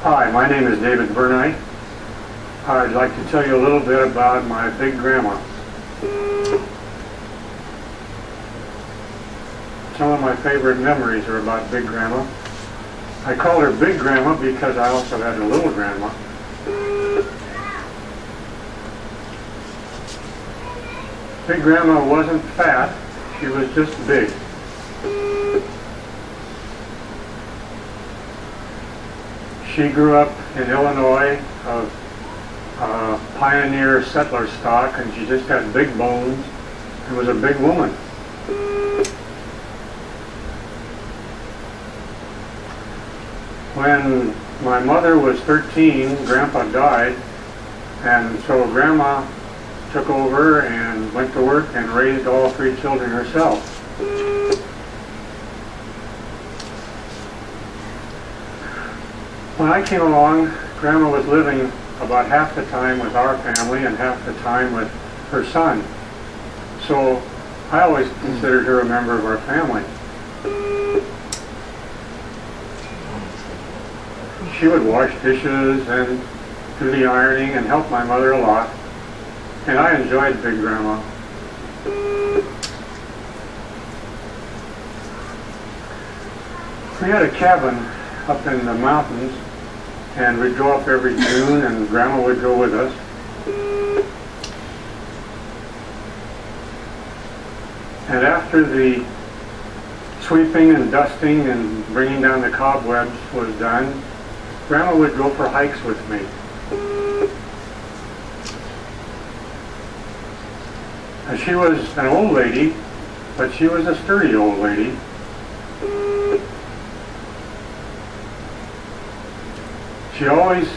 Hi, my name is David Burnite. I'd like to tell you a little bit about my big grandma. Some of my favorite memories are about Big Grandma. I call her Big Grandma because I also had a little grandma. Big Grandma wasn't fat, she was just big. She grew up in Illinois of pioneer settler stock, and she just had big bones and was a big woman. When my mother was 13, Grandpa died, and so Grandma took over and went to work and raised all 3 children herself. When I came along, Grandma was living about half the time with our family and half the time with her son. So I always considered her a member of our family. She would wash dishes and do the ironing and help my mother a lot. And I enjoyed Big Grandma. We had a cabin up in the mountains, and we'd go up every June, and Grandma would go with us. And after the sweeping and dusting and bringing down the cobwebs was done, Grandma would go for hikes with me. And she was an old lady, but she was a sturdy old lady. She always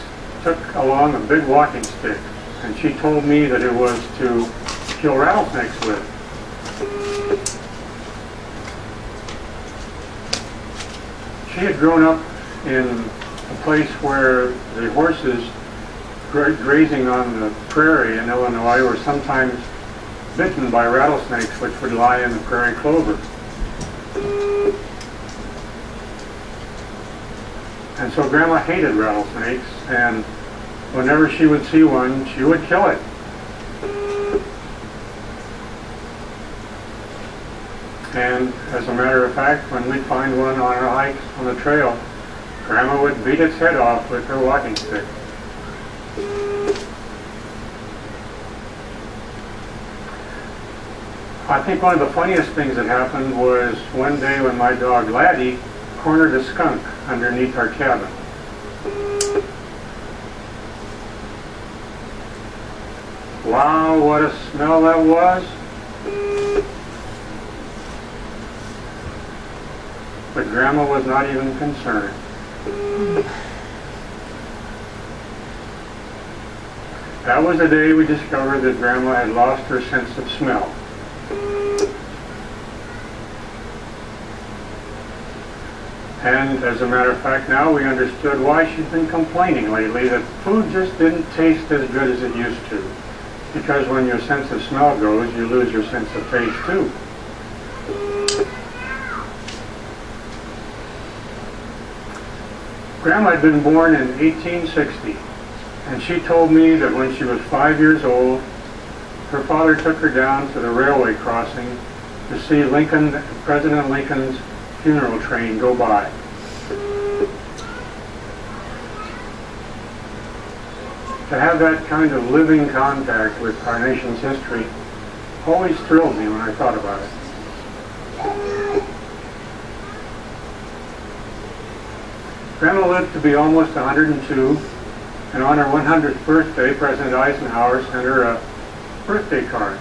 took along a big walking stick, and she told me that it was to kill rattlesnakes with. She had grown up in a place where the horses grazing on the prairie in Illinois were sometimes bitten by rattlesnakes, which would lie in the prairie clover. And so Grandma hated rattlesnakes, and whenever she would see one, she would kill it. And as a matter of fact, when we'd find one on our hikes on the trail, Grandma would beat its head off with her walking stick. I think one of the funniest things that happened was one day when my dog Laddie cornered a skunk underneath our cabin. Wow, what a smell that was! But Grandma was not even concerned. That was the day we discovered that Grandma had lost her sense of smell. And as a matter of fact, now we understood why she's been complaining lately that food just didn't taste as good as it used to. Because when your sense of smell goes, you lose your sense of taste too. Grandma had been born in 1860, and she told me that when she was 5 years old, her father took her down to the railway crossing to see President Lincoln's funeral train go by. To have that kind of living contact with our nation's history always thrilled me when I thought about it. Grandma lived to be almost 102, and on her 100th birthday, President Eisenhower sent her a birthday card.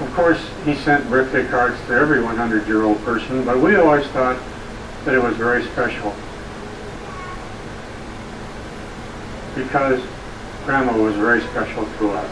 Of course, he sent birthday cards to every 100-year-old person, but we always thought that it was very special because Grandma was very special to us.